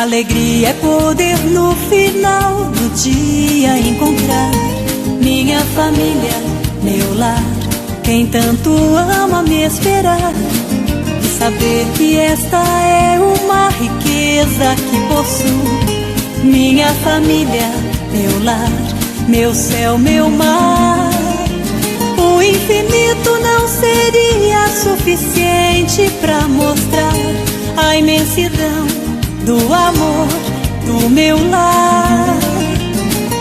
Alegria é poder no final do dia encontrar minha família, meu lar, quem tanto ama me esperar. E saber que esta é uma riqueza que possuo. Minha família, meu lar, meu céu, meu mar. O infinito não seria suficiente pra mostrar a imensidão do amor do meu lar.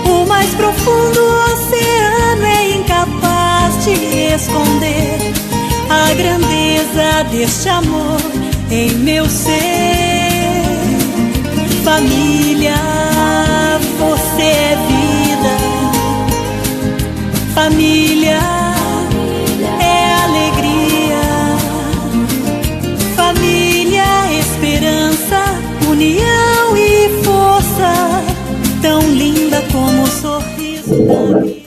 O mais profundo oceano é incapaz de esconder a grandeza deste amor em meu ser. Família, você é vida. Família é alegria. Família, esperança, união e força, tão linda como o sorriso da criança.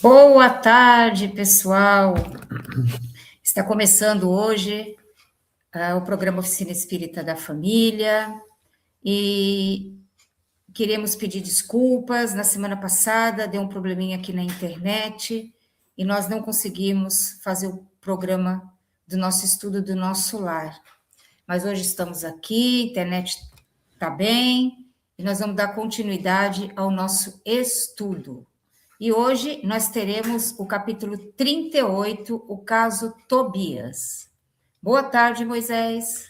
Boa tarde, pessoal. Está começando hoje o programa Oficina Espírita da Família e queremos pedir desculpas. Na semana passada deu um probleminha aqui na internet e nós não conseguimos fazer o programa do nosso estudo do nosso lar. Mas hoje estamos aqui, a internet está bem e nós vamos dar continuidade ao nosso estudo. E hoje nós teremos o capítulo 38, o caso Tobias. Boa tarde, Moisés.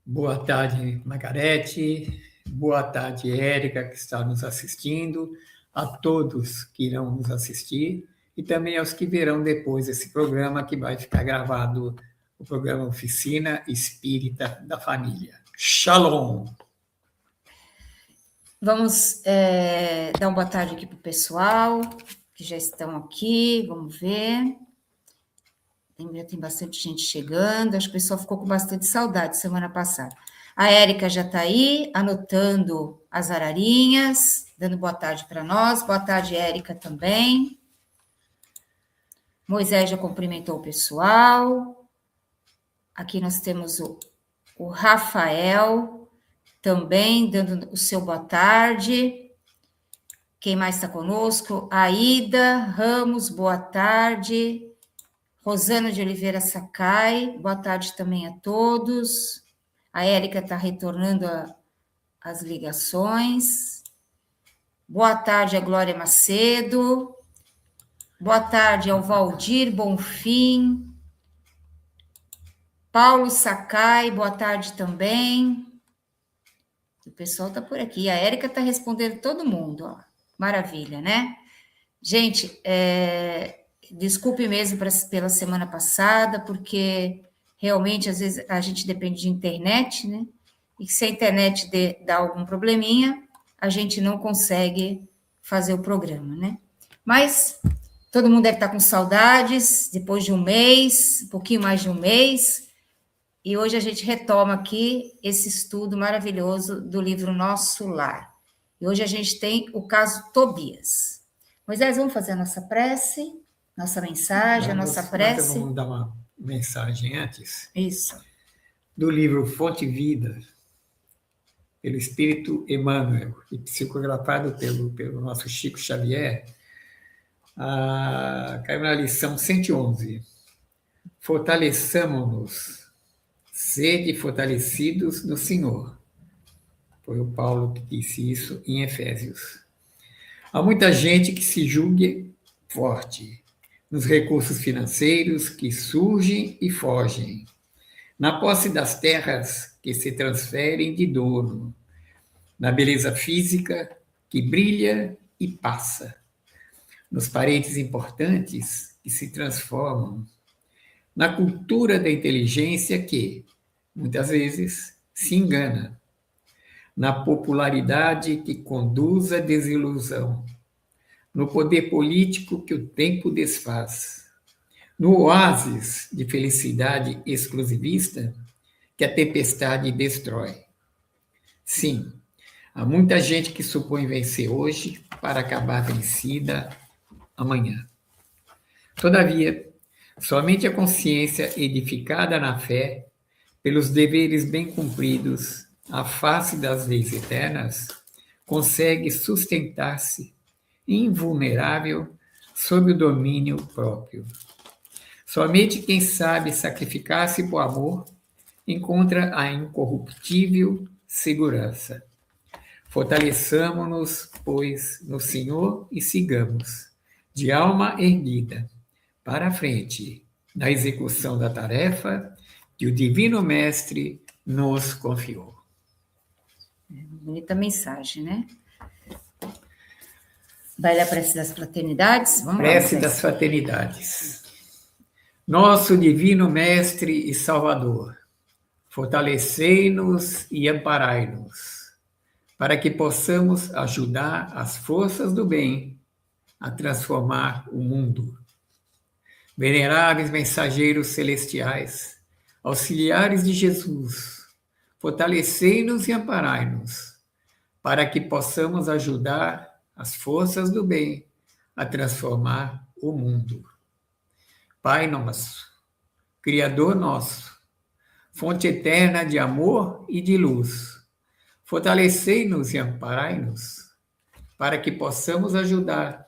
Boa tarde, Margarete. Boa tarde, Érica, que está nos assistindo. A todos que irão nos assistir e também aos que verão depois esse programa, que vai ficar gravado, o programa Oficina Espírita da Família. Shalom! Vamos dar uma boa tarde aqui para o pessoal que já estão aqui, vamos ver. Tem bastante gente chegando, acho que o pessoal ficou com bastante saudade semana passada. A Érica já está aí, anotando as ararinhas, dando boa tarde para nós. Boa tarde, Érica, também. Moisés já cumprimentou o pessoal. Aqui nós temos o Rafael, também dando o seu boa tarde. Quem mais está conosco? Aida Ramos, boa tarde. Rosana de Oliveira Sakai, boa tarde também a todos. A Érica está retornando as ligações. Boa tarde a Glória Macedo. Boa tarde ao Valdir Bonfim. Paulo Sakai, boa tarde também. O pessoal está por aqui. A Érica está respondendo todo mundo, ó. Maravilha, né? Gente, desculpe mesmo pela semana passada, porque realmente, às vezes, a gente depende de internet, né? E se a internet dá algum probleminha, a gente não consegue fazer o programa, né? Mas todo mundo deve estar com saudades, depois de um mês, um pouquinho mais de um mês, e hoje a gente retoma aqui esse estudo maravilhoso do livro Nosso Lar. E hoje a gente tem o caso Tobias. Moisés, vamos fazer a nossa prece, nossa mensagem, a nossa prece? Vamos dar uma mensagem antes. Isso. Do livro Fonte Vida, pelo Espírito Emmanuel, e psicografado pelo nosso Chico Xavier, caiu na lição 111. Fortaleçamo-nos, sede fortalecidos no Senhor. Foi o Paulo que disse isso em Efésios. Há muita gente que se julgue forte nos recursos financeiros que surgem e fogem, na posse das terras que se transferem de dono, na beleza física que brilha e passa, nos parentes importantes que se transformam, na cultura da inteligência que, muitas vezes, se engana, na popularidade que conduz à desilusão, no poder político que o tempo desfaz, no oásis de felicidade exclusivista que a tempestade destrói. Sim, há muita gente que supõe vencer hoje para acabar vencida amanhã. Todavia, Somente a consciência edificada na fé, pelos deveres bem cumpridos, à face das leis eternas, consegue sustentar-se invulnerável sob o domínio próprio. Somente quem sabe sacrificar-se por amor encontra a incorruptível segurança. Fortaleçamo-nos, pois, no Senhor e sigamos, de alma erguida, para a frente, na execução da tarefa que o Divino Mestre nos confiou. Bonita mensagem, né? Vai ler a prece das fraternidades? Vamos lá. Prece das fraternidades. Nosso Divino Mestre e Salvador, fortalecei-nos e amparai-nos, para que possamos ajudar as forças do bem a transformar o mundo. Veneráveis mensageiros celestiais, auxiliares de Jesus, fortalecei-nos e amparai-nos, para que possamos ajudar as forças do bem a transformar o mundo. Pai nosso, Criador nosso, fonte eterna de amor e de luz, fortalecei-nos e amparai-nos, para que possamos ajudar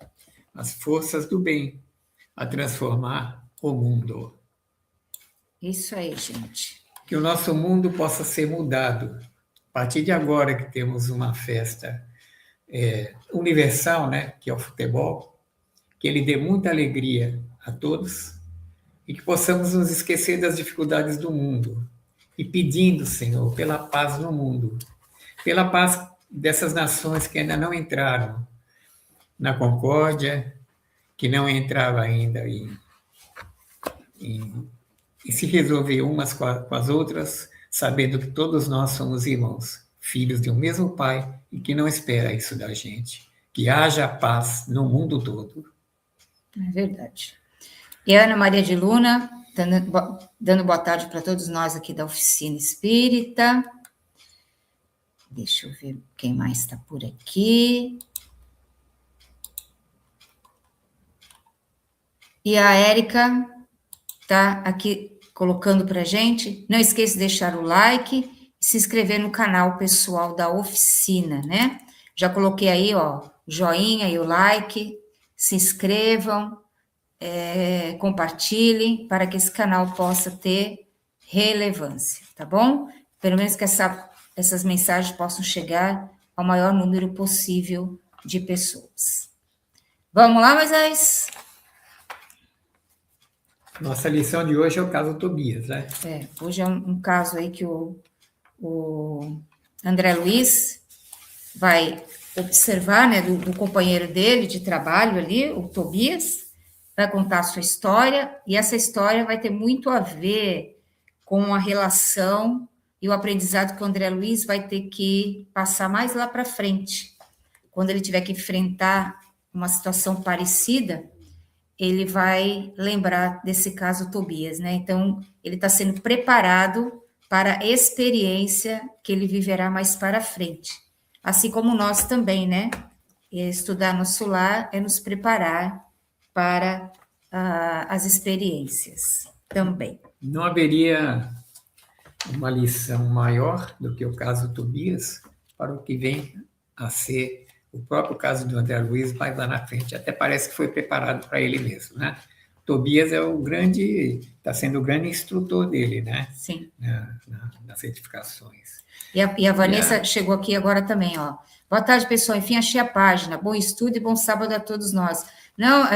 as forças do bem a transformar o mundo. Isso aí, gente. Que o nosso mundo possa ser mudado. A partir de agora que temos uma festa universal, né, que é o futebol, que ele dê muita alegria a todos e que possamos nos esquecer das dificuldades do mundo e pedindo, Senhor, pela paz no mundo, pela paz dessas nações que ainda não entraram na concórdia, que não entrava ainda em se resolver umas com as outras, sabendo que todos nós somos irmãos, filhos de um mesmo Pai, e que não espera isso da gente. Que haja paz no mundo todo. É verdade. E a Ana Maria de Luna, dando boa tarde para todos nós aqui da Oficina Espírita. Deixa eu ver quem mais está por aqui. E a Érica está aqui colocando para a gente. Não esqueça de deixar o like e se inscrever no canal pessoal da Oficina, né? Já coloquei aí, ó, o joinha e o like. Se inscrevam, compartilhem, para que esse canal possa ter relevância, tá bom? Pelo menos que essas mensagens possam chegar ao maior número possível de pessoas. Vamos lá, Moisés? Nossa lição de hoje é o caso Tobias, né? Hoje é um caso aí que o André Luiz vai observar, né, do companheiro dele de trabalho ali, o Tobias, vai contar a sua história, e essa história vai ter muito a ver com a relação e o aprendizado que o André Luiz vai ter que passar mais lá para frente. Quando ele tiver que enfrentar uma situação parecida, ele vai lembrar desse caso Tobias, né? Então, ele está sendo preparado para a experiência que ele viverá mais para frente. Assim como nós também, né? Estudar nosso lar é nos preparar para as experiências também. Não haveria uma lição maior do que o caso Tobias para o que vem a ser o próprio caso do André Luiz, mais lá na frente. Até parece que foi preparado para ele mesmo, né? Tobias está sendo o grande instrutor dele, né? Sim. Nas certificações. E a Vanessa chegou aqui agora também, ó. Boa tarde, pessoal. Enfim, achei a página. Bom estudo e bom sábado a todos nós. Não,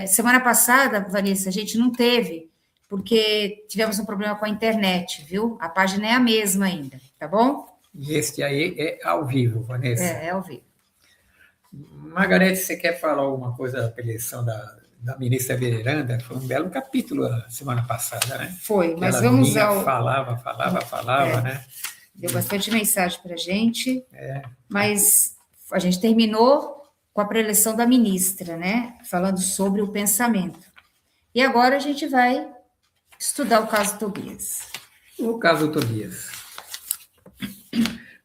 semana passada, Vanessa, a gente não teve, porque tivemos um problema com a internet, viu? A página é a mesma ainda, tá bom? E este aí é ao vivo, Vanessa. É ao vivo. Margarete, você quer falar alguma coisa da eleição da ministra Veneranda? Foi um belo capítulo a semana passada, né? Foi, mas ela vamos vinha, ao... Falava, né? Deu bastante mensagem para a gente, mas a gente terminou com a preleção da ministra, né? Falando sobre o pensamento. E agora a gente vai estudar o caso Tobias. O caso Tobias.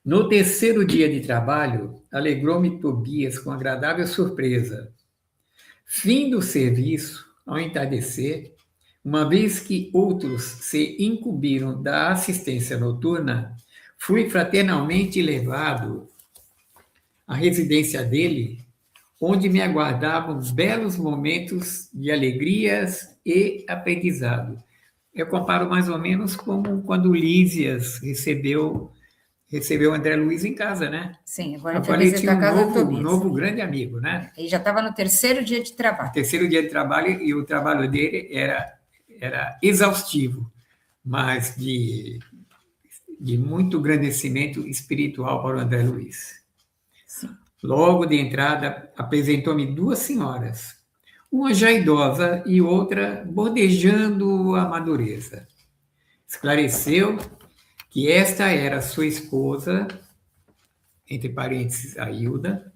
No terceiro dia de trabalho, alegrou-me Tobias com agradável surpresa. Fim do serviço, ao entardecer, uma vez que outros se incumbiram da assistência noturna, fui fraternalmente levado à residência dele, onde me aguardavam belos momentos de alegrias e aprendizado. Eu comparo mais ou menos como quando Lísias recebeu André Luiz em casa, né? Sim, agora ele foi Agora ele visitar tinha a casa do um Tobias. novo grande amigo, né? Ele já estava no terceiro dia de trabalho. Terceiro dia de trabalho, e o trabalho dele era exaustivo, mas de muito engrandecimento espiritual para o André Luiz. Sim. Logo de entrada, apresentou-me duas senhoras, uma já idosa e outra bordejando a madureza. Esclareceu que esta era sua esposa, entre parênteses, a Hilda,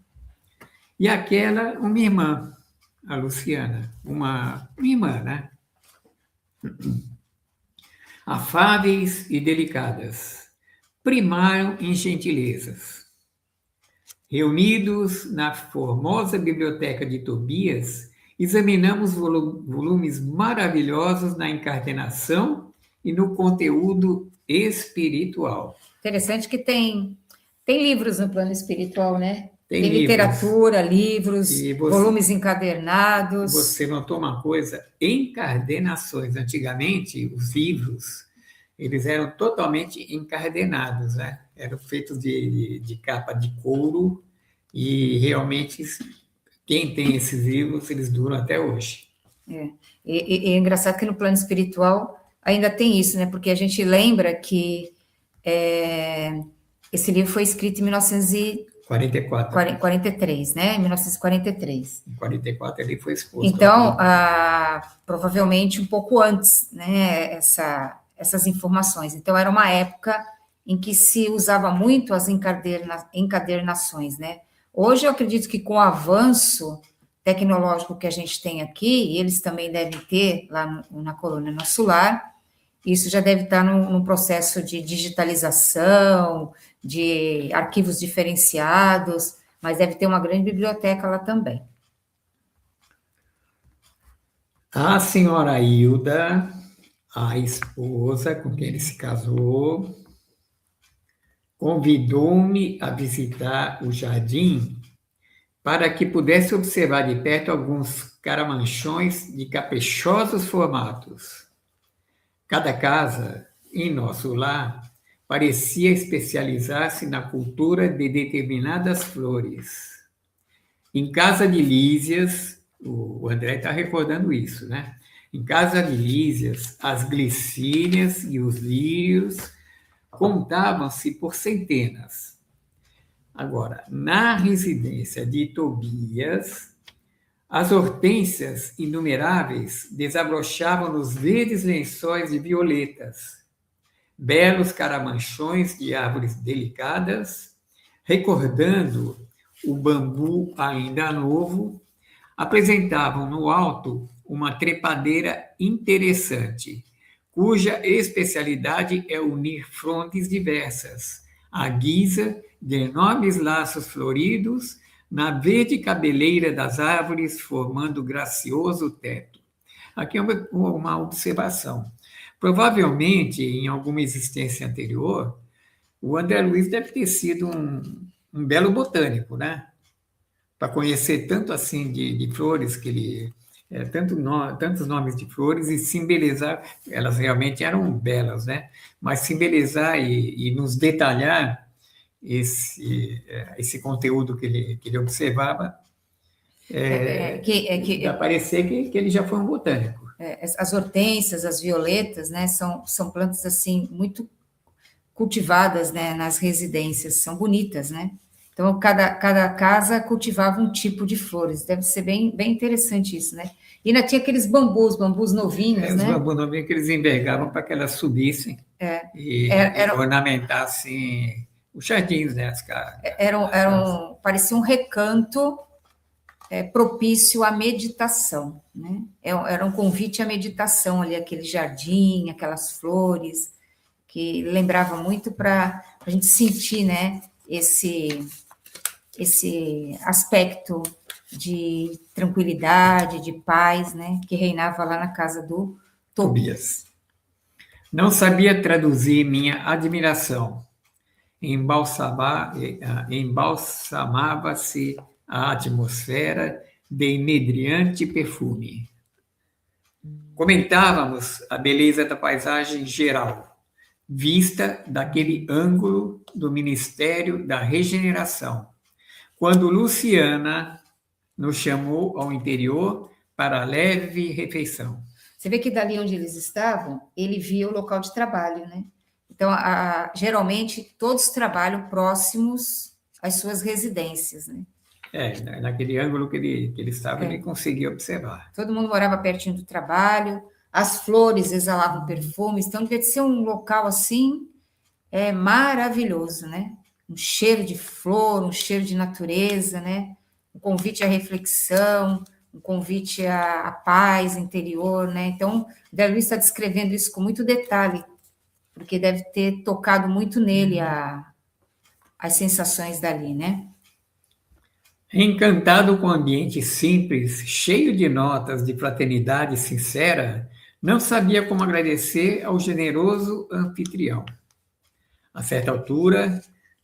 e aquela, uma irmã, a Luciana, uma irmã, né? Afáveis e delicadas, primaram em gentilezas. Reunidos na formosa biblioteca de Tobias, examinamos volumes maravilhosos na encarnação e no conteúdo espiritual. Interessante que tem livros no plano espiritual, né? Tem literatura, livros, E volumes encadernados. Você notou uma coisa? Encardenações. Antigamente, os livros, eles eram totalmente encardenados, né? Eram feitos de capa de couro e realmente quem tem esses livros, eles duram até hoje. E é engraçado que no plano espiritual ainda tem isso, né? Porque a gente lembra que esse livro foi escrito em 1943, né? Em 1943. Em 44 ele foi exposto. Então, provavelmente um pouco antes, né? Essas informações. Então, era uma época em que se usava muito as encadernações, né? Hoje, eu acredito que com o avanço tecnológico que a gente tem aqui, e eles também devem ter lá na colônia Nosso Lar, isso já deve estar num processo de digitalização, de arquivos diferenciados, mas deve ter uma grande biblioteca lá também. A senhora Hilda, a esposa com quem ele se casou, convidou-me a visitar o jardim para que pudesse observar de perto alguns caramanchões de caprichosos formatos. Cada casa, em nosso lar, parecia especializar-se na cultura de determinadas flores. Em casa de Lísias, o André está recordando isso, né? Em casa de Lísias, as glicínias e os lírios contavam-se por centenas. Agora, na residência de Tobias, as hortênsias inumeráveis desabrochavam nos verdes lençóis de violetas. Belos caramanchões de árvores delicadas, recordando o bambu ainda novo, apresentavam no alto uma trepadeira interessante, cuja especialidade é unir frondes diversas, à guisa de enormes laços floridos na verde cabeleira das árvores, formando gracioso teto. Aqui é uma observação. Provavelmente, em alguma existência anterior, o André Luiz deve ter sido um belo botânico, né? Para conhecer tanto assim de flores que ele tantos nomes de flores e simbolizar, elas realmente eram belas, né? Mas simbolizar e nos detalhar esse conteúdo que ele observava, dá parecer que ele já foi um botânico. As hortênsias, as violetas, né, são plantas assim muito cultivadas, né, nas residências, são bonitas, né? Então, cada casa cultivava um tipo de flores. Deve ser bem interessante isso, né? E ainda tinha aqueles bambus novinhos, né? Os bambus novinhos que eles envergavam para que elas subissem e ornamentassem os jardins, né? Parecia um recanto propício à meditação, né? Era um convite à meditação ali, aquele jardim, aquelas flores, que lembrava muito para a gente sentir, né? Esse aspecto de tranquilidade, de paz, né, que reinava lá na casa do Tobias. Não sabia traduzir minha admiração. Embalsamava-se a atmosfera de inebriante perfume. Comentávamos a beleza da paisagem geral, vista daquele ângulo do Ministério da Regeneração, quando Luciana nos chamou ao interior para a leve refeição. Você vê que dali onde eles estavam, ele via o local de trabalho, né? Então, geralmente, todos trabalham próximos às suas residências, né? Naquele ângulo que ele estava, ele conseguia observar. Todo mundo morava pertinho do trabalho, as flores exalavam perfumes, então devia ser um local assim, maravilhoso, né? Um cheiro de flor, um cheiro de natureza, né? Um convite à reflexão, um convite à paz interior, né? Então, André Luiz está descrevendo isso com muito detalhe, porque deve ter tocado muito nele as sensações dali, né? Encantado com o ambiente simples, cheio de notas de fraternidade sincera, não sabia como agradecer ao generoso anfitrião. A certa altura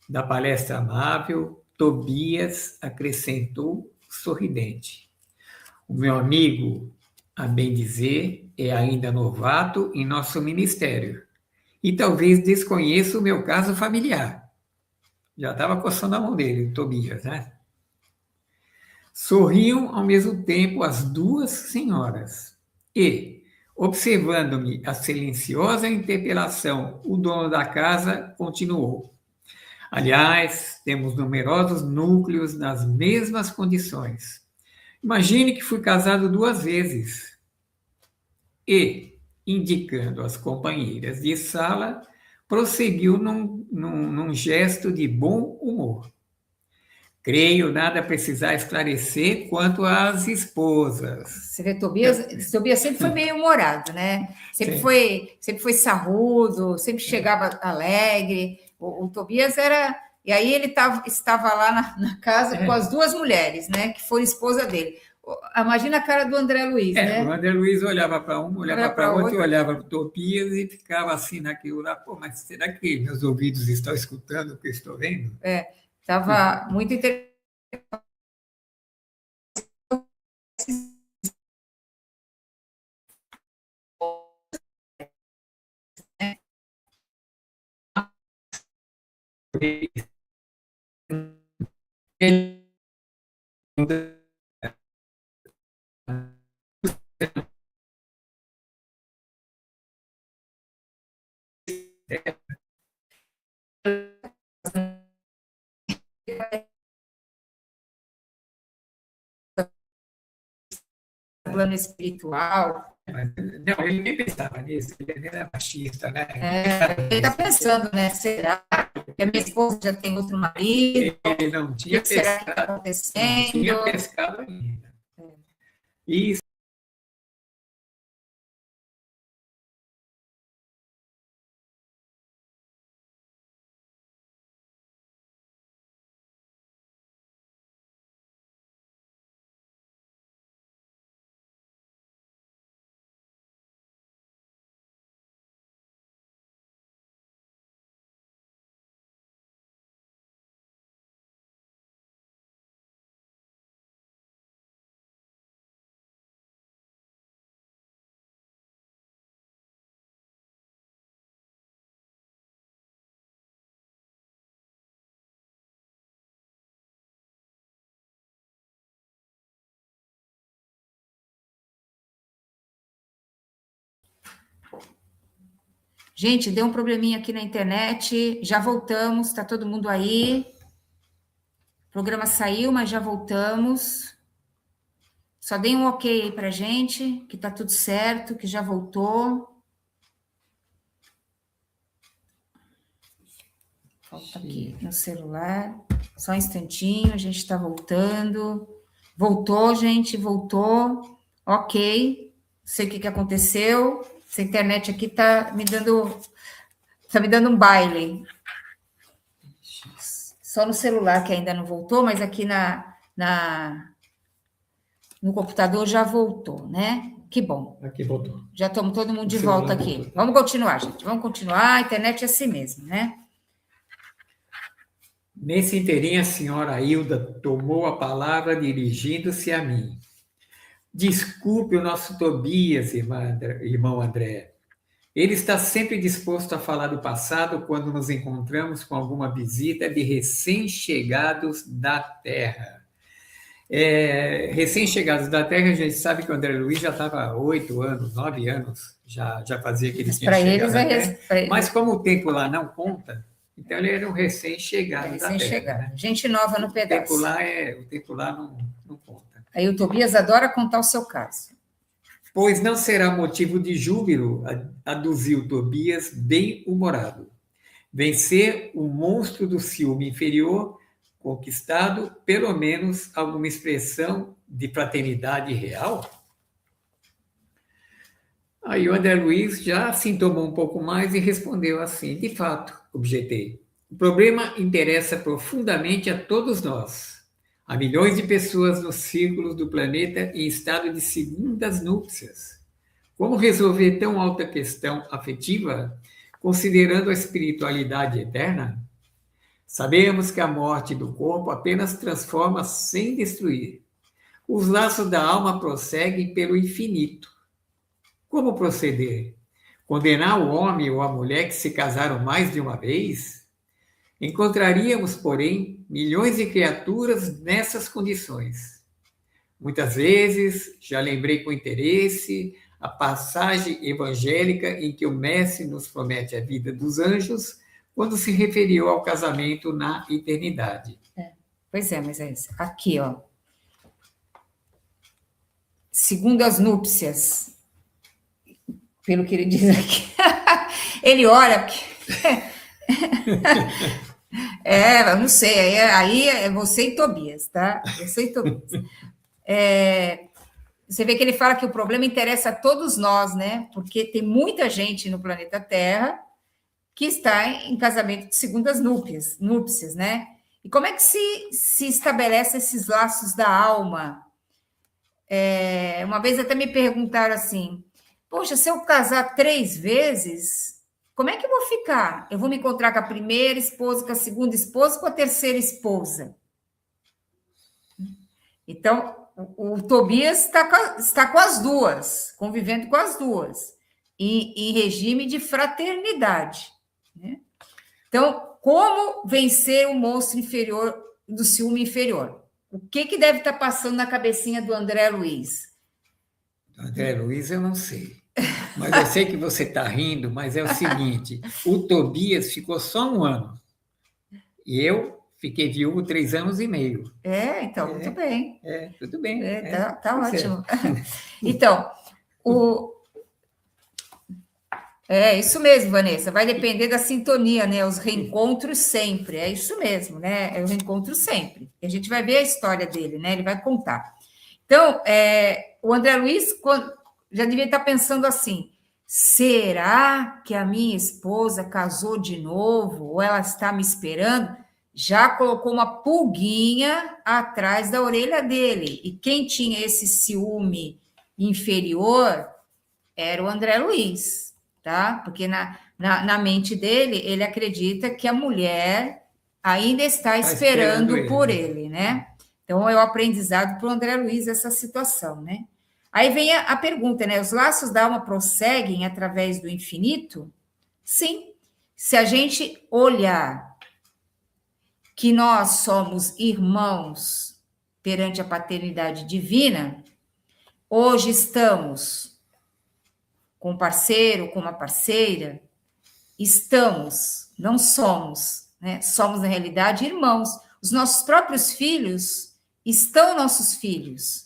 da palestra amável, Tobias acrescentou sorridente: o meu amigo, a bem dizer, é ainda novato em nosso ministério e talvez desconheça o meu caso familiar. Já estava coçando a mão dele, Tobias, né? Sorriam ao mesmo tempo as duas senhoras e, observando-me a silenciosa interpelação, o dono da casa continuou: aliás, temos numerosos núcleos nas mesmas condições. Imagine que fui casado 2 vezes. E, indicando as companheiras de sala, prosseguiu num gesto de bom humor: creio nada precisar esclarecer quanto às esposas. Você vê, Tobias sempre foi meio humorado, né? Sempre foi sarrudo, sempre chegava alegre. O Tobias era... E aí ele estava lá na casa com as 2 mulheres, né? Que foram esposa dele. Imagina a cara do André Luiz, né? O André Luiz olhava para um, olhava para outro, olhava para o Tobias e ficava assim naquilo lá. Pô, mas será que meus ouvidos estão escutando o que eu estou vendo? Estava muito interessante. Plano espiritual. Não, ele nem pensava nisso, ele era machista, né? Ele está pensando, né? Será que a minha esposa já tem outro marido? Ele não tinha será que está pescado, acontecendo? não tinha pescado ainda. Isso. Gente, deu um probleminha aqui na internet, já voltamos, está todo mundo aí. O programa saiu, mas já voltamos. Só deem um ok aí para gente, que está tudo certo, que já voltou. Volta aqui no celular. Só um instantinho, a gente está voltando. Voltou, gente, voltou. Ok. Não sei o que aconteceu. Essa internet aqui está me dando um baile. Só no celular que ainda não voltou, mas aqui no computador já voltou, né? Que bom. Aqui voltou. Já estamos todo mundo de O volta celular aqui. voltou. Vamos continuar, gente. Vamos continuar. A internet é assim mesmo, né? Nesse inteirinho, a senhora Hilda tomou a palavra dirigindo-se a mim. Desculpe o nosso Tobias, irmão André. Ele está sempre disposto a falar do passado quando nos encontramos com alguma visita de recém-chegados da Terra. Recém-chegados da Terra, a gente sabe que o André Luiz já estava há 8 anos, 9 anos, já fazia que ele tinha Para chegado eles à Terra. Mas como o tempo lá não conta, então ele era um recém-chegado da Terra. Né? Gente nova no pedaço. O tempo lá não conta. Aí o Tobias adora contar o seu caso. Pois não será motivo de júbilo, aduziu Tobias, bem-humorado. Vencer o monstro do ciúme inferior, conquistado pelo menos alguma expressão de fraternidade real? Aí o André Luiz já se entomou um pouco mais e respondeu assim: de fato, objetei. O problema interessa profundamente a todos nós. Há milhões de pessoas nos círculos do planeta em estado de segundas núpcias. Como resolver tão alta questão afetiva, considerando a espiritualidade eterna? Sabemos que a morte do corpo apenas transforma sem destruir. Os laços da alma prosseguem pelo infinito. Como proceder? Condenar o homem ou a mulher que se casaram mais de uma vez? Encontraríamos, porém, milhões de criaturas nessas condições. Muitas vezes, já lembrei com interesse a passagem evangélica em que o Mestre nos promete a vida dos anjos quando se referiu ao casamento na eternidade. Pois é, mas é isso. Aqui, ó. Segundo as núpcias, pelo que ele diz aqui, ele olha... eu não sei, aí é você e Tobias, tá? Você e Tobias. Você vê que ele fala que o problema interessa a todos nós, né? Porque tem muita gente no planeta Terra que está em casamento de segundas núpcias, né? E como é que se estabelece esses laços da alma? Uma vez até me perguntaram assim, poxa, se eu casar 3 vezes, como é que eu vou ficar? Eu vou me encontrar com a primeira esposa, com a segunda esposa, com a terceira esposa? Então, o Tobias está com as duas, convivendo com as duas, em regime de fraternidade. Né? Então, como vencer o monstro inferior do ciúme inferior? O que deve estar passando na cabecinha do André Luiz? André Luiz, eu não sei. Mas eu sei que você está rindo, mas é o seguinte, o Tobias ficou só 1 ano. E eu fiquei viúvo 3 anos e meio. Então, muito bem. Tudo bem. Tá ótimo. Então, isso mesmo, Vanessa, vai depender da sintonia, né? Os reencontros sempre, é isso mesmo, né? É o reencontro sempre. E a gente vai ver a história dele, né? Ele vai contar. Então, o André Luiz já devia estar pensando assim, será que a minha esposa casou de novo? Ou ela está me esperando? Já colocou uma pulguinha atrás da orelha dele. E quem tinha esse ciúme inferior era o André Luiz, tá? Porque na mente dele, ele acredita que a mulher ainda está esperando por ele, né? Então, é o aprendizado para o André Luiz essa situação, né? Aí vem a pergunta, né? Os laços da alma prosseguem através do infinito? Sim. Se a gente olhar que nós somos irmãos perante a paternidade divina, hoje estamos com um parceiro, com uma parceira, não somos, né? Somos, na realidade, irmãos. Os nossos próprios filhos estão nossos filhos,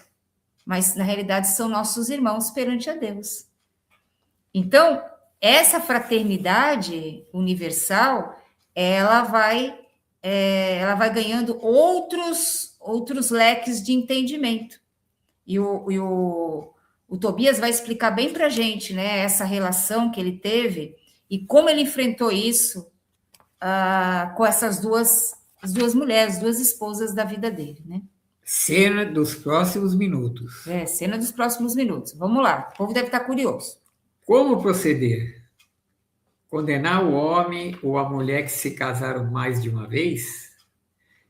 mas, na realidade, são nossos irmãos perante a Deus. Então, essa fraternidade universal, ela vai ganhando outros leques de entendimento. E o Tobias vai explicar bem para a gente, né, essa relação que ele teve e como ele enfrentou isso com essas duas mulheres, 2 esposas da vida dele, né? Cena dos próximos minutos. Cena dos próximos minutos. Vamos lá, o povo deve estar curioso. Como proceder? Condenar o homem ou a mulher que se casaram mais de uma vez?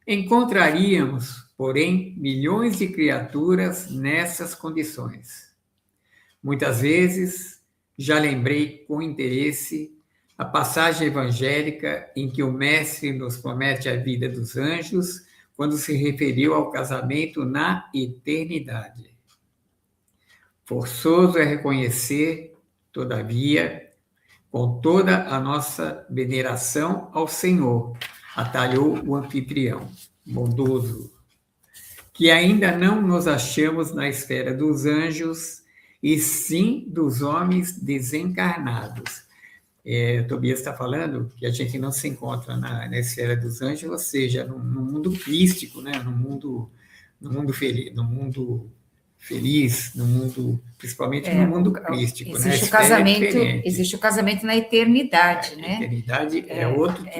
Encontraríamos, porém, milhões de criaturas nessas condições. Muitas vezes, já lembrei com interesse a passagem evangélica em que o Mestre nos promete a vida dos anjos quando se referiu ao casamento na eternidade. Forçoso é reconhecer, todavia, com toda a nossa veneração ao Senhor, atalhou o anfitrião, bondoso, que ainda não nos achamos na esfera dos anjos, e sim dos homens desencarnados. Tobias está falando que a gente não se encontra na esfera dos anjos, ou seja, no mundo crístico, né? no mundo feliz, principalmente no mundo crístico. Existe, né? Existe o casamento na eternidade, né? A eternidade é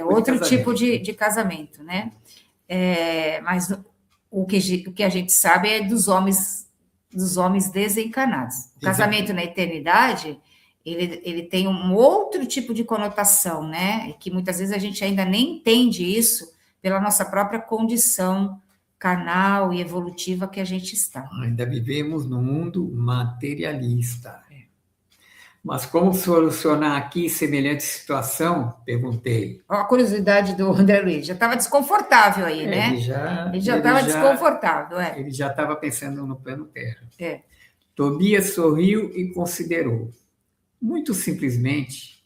outro tipo de casamento, né? Mas o que a gente sabe é dos homens desencarnados. O casamento na eternidade, ele tem um outro tipo de conotação, né? E que muitas vezes a gente ainda nem entende isso pela nossa própria condição carnal e evolutiva que a gente está. Ainda vivemos num mundo materialista. Mas como solucionar aqui semelhante situação? Perguntei. Ó, a curiosidade do André Luiz, já estava desconfortável aí, né? Ele já estava desconfortável, Ele já estava pensando no plano terra. É. Tobias sorriu e considerou. Muito simplesmente,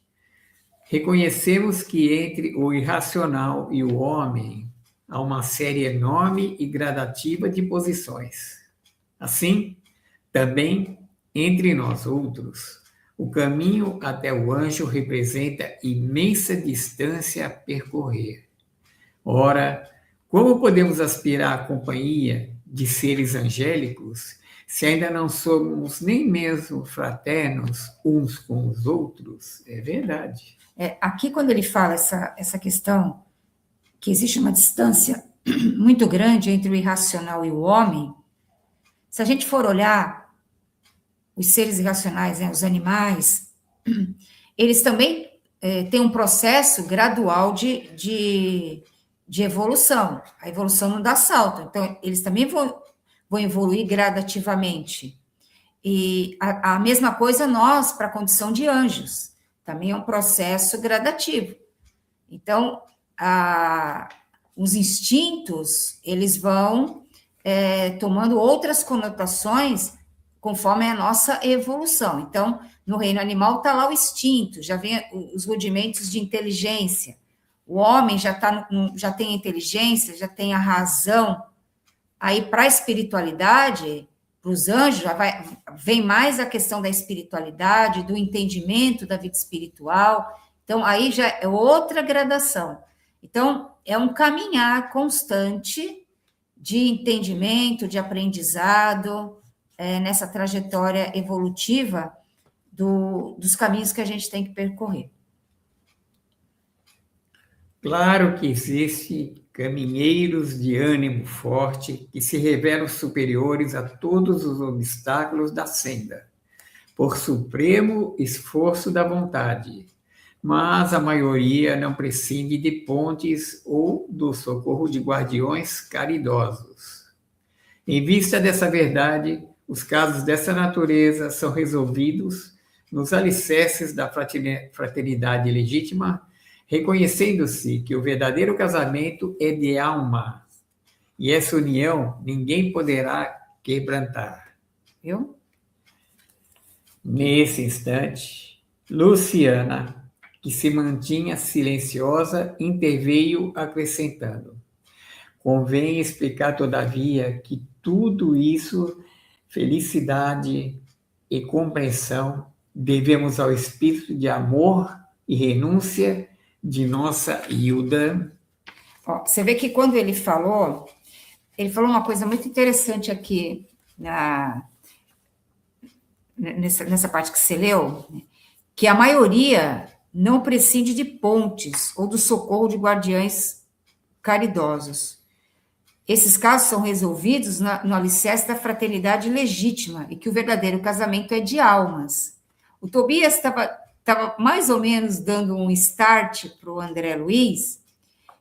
reconhecemos que entre o irracional e o homem há uma série enorme e gradativa de posições. Assim, também entre nós outros, o caminho até o anjo representa imensa distância a percorrer. Ora, como podemos aspirar à companhia de seres angélicos se ainda não somos nem mesmo fraternos uns com os outros? É verdade. Aqui, quando ele fala essa questão, que existe uma distância muito grande entre o irracional e o homem, se a gente for olhar os seres irracionais, né, os animais, eles também têm um processo gradual de evolução. A evolução não dá salto, então eles também vão evoluir gradativamente. E a mesma coisa nós, para a condição de anjos, também é um processo gradativo. Então, os instintos, eles vão tomando outras conotações conforme a nossa evolução. Então, no reino animal está lá o instinto, já vem os rudimentos de inteligência. O homem já tem a inteligência, já tem a razão. Aí, para a espiritualidade, para os anjos, vem mais a questão da espiritualidade, do entendimento da vida espiritual. Então, aí já é outra gradação. Então, é um caminhar constante de entendimento, de aprendizado, nessa trajetória evolutiva dos caminhos que a gente tem que percorrer. Claro que existem caminheiros de ânimo forte que se revelam superiores a todos os obstáculos da senda, por supremo esforço da vontade, mas a maioria não prescinde de pontes ou do socorro de guardiões caridosos. Em vista dessa verdade, os casos dessa natureza são resolvidos nos alicerces da fraternidade legítima, reconhecendo-se que o verdadeiro casamento é de alma, e essa união ninguém poderá quebrantar. Viu? Nesse instante, Luciana, que se mantinha silenciosa, interveio acrescentando: convém explicar, todavia, que tudo isso, felicidade e compreensão, devemos ao espírito de amor e renúncia de nossa Hilda. Você vê que quando ele falou uma coisa muito interessante aqui nessa parte que você leu, que a maioria não prescinde de pontes ou do socorro de guardiães caridosos. esses casos são resolvidos no alicerce da fraternidade legítima e que o verdadeiro casamento é de almas. O Tobias estava mais ou menos dando um start para o André Luiz,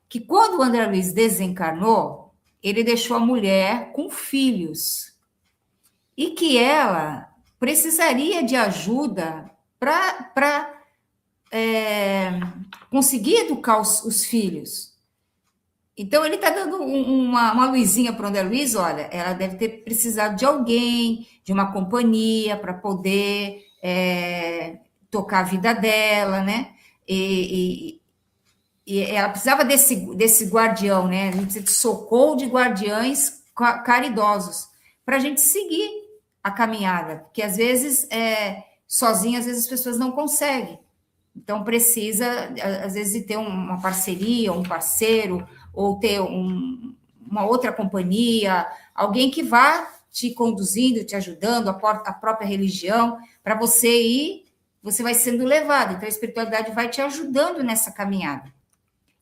que quando o André Luiz desencarnou, ele deixou a mulher com filhos e que ela precisaria de ajuda para conseguir educar os filhos. Então, ele está dando uma luzinha para o André Luiz, olha, ela deve ter precisado de alguém, de uma companhia, para poder tocar a vida dela, né? E ela precisava desse guardião, né? A gente precisa de socorro de guardiães caridosos, para a gente seguir a caminhada, porque às vezes, sozinha, às vezes as pessoas não conseguem. Então, precisa, às vezes, de ter uma parceria, um parceiro, ou ter uma outra companhia, alguém que vá te conduzindo, te ajudando, a própria religião, para você ir, você vai sendo levado. Então, a espiritualidade vai te ajudando nessa caminhada.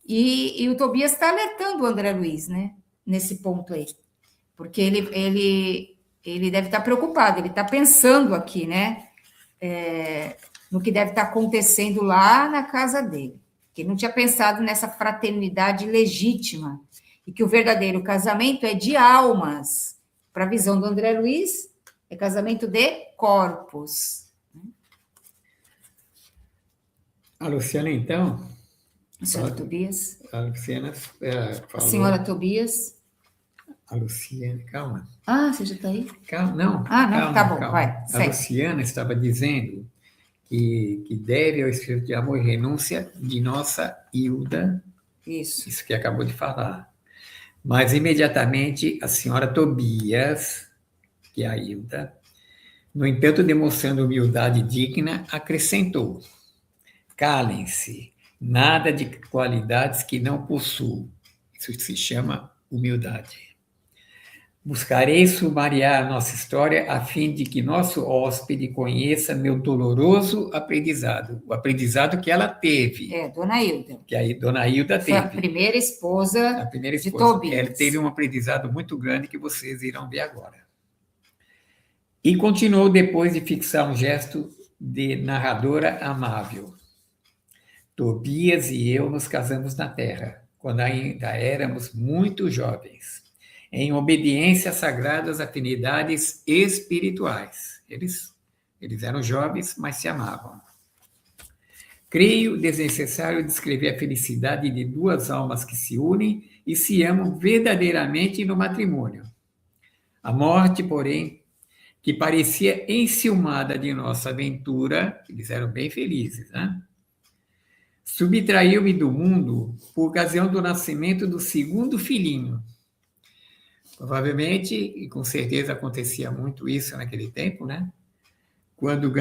E o Tobias está alertando o André Luiz, né? Nesse ponto aí. Porque ele deve estar preocupado, ele está pensando aqui, né? No que deve estar acontecendo lá na casa dele. Que ele não tinha pensado nessa fraternidade legítima e que o verdadeiro casamento é de almas. Para a visão do André Luiz, é casamento de corpos. A Luciana, então... A senhora Tobias. A Luciana falou... A senhora Tobias. A Luciana, calma. Ah, você já está aí? Calma, não. Não, calma, tá bom, calma. vai. A Segue. Luciana estava dizendo que deve ao espírito de amor e renúncia de nossa Hilda, isso que acabou de falar. Mas, imediatamente, a senhora Tobias, que é a Hilda, no entanto, demonstrando humildade digna, acrescentou: calem-se, nada de qualidades que não possuo. Isso se chama humildade. Buscarei sumariar a nossa história a fim de que nosso hóspede conheça meu doloroso aprendizado, o aprendizado que ela teve. Dona Hilda. Que aí Dona Hilda teve. Foi a primeira esposa de Tobias. Ela teve um aprendizado muito grande que vocês irão ver agora. E continuou depois de fixar um gesto de narradora amável. Tobias e eu nos casamos na Terra, quando ainda éramos muito jovens, em obediência às sagradas afinidades espirituais. Eles eram jovens, mas se amavam. Creio desnecessário descrever a felicidade de duas almas que se unem e se amam verdadeiramente no matrimônio. A morte, porém, que parecia enciumada de nossa aventura, eles eram bem felizes, né? Subtraiu-me do mundo por ocasião do nascimento do segundo filhinho. Provavelmente, e com certeza acontecia muito isso naquele tempo, né? Quando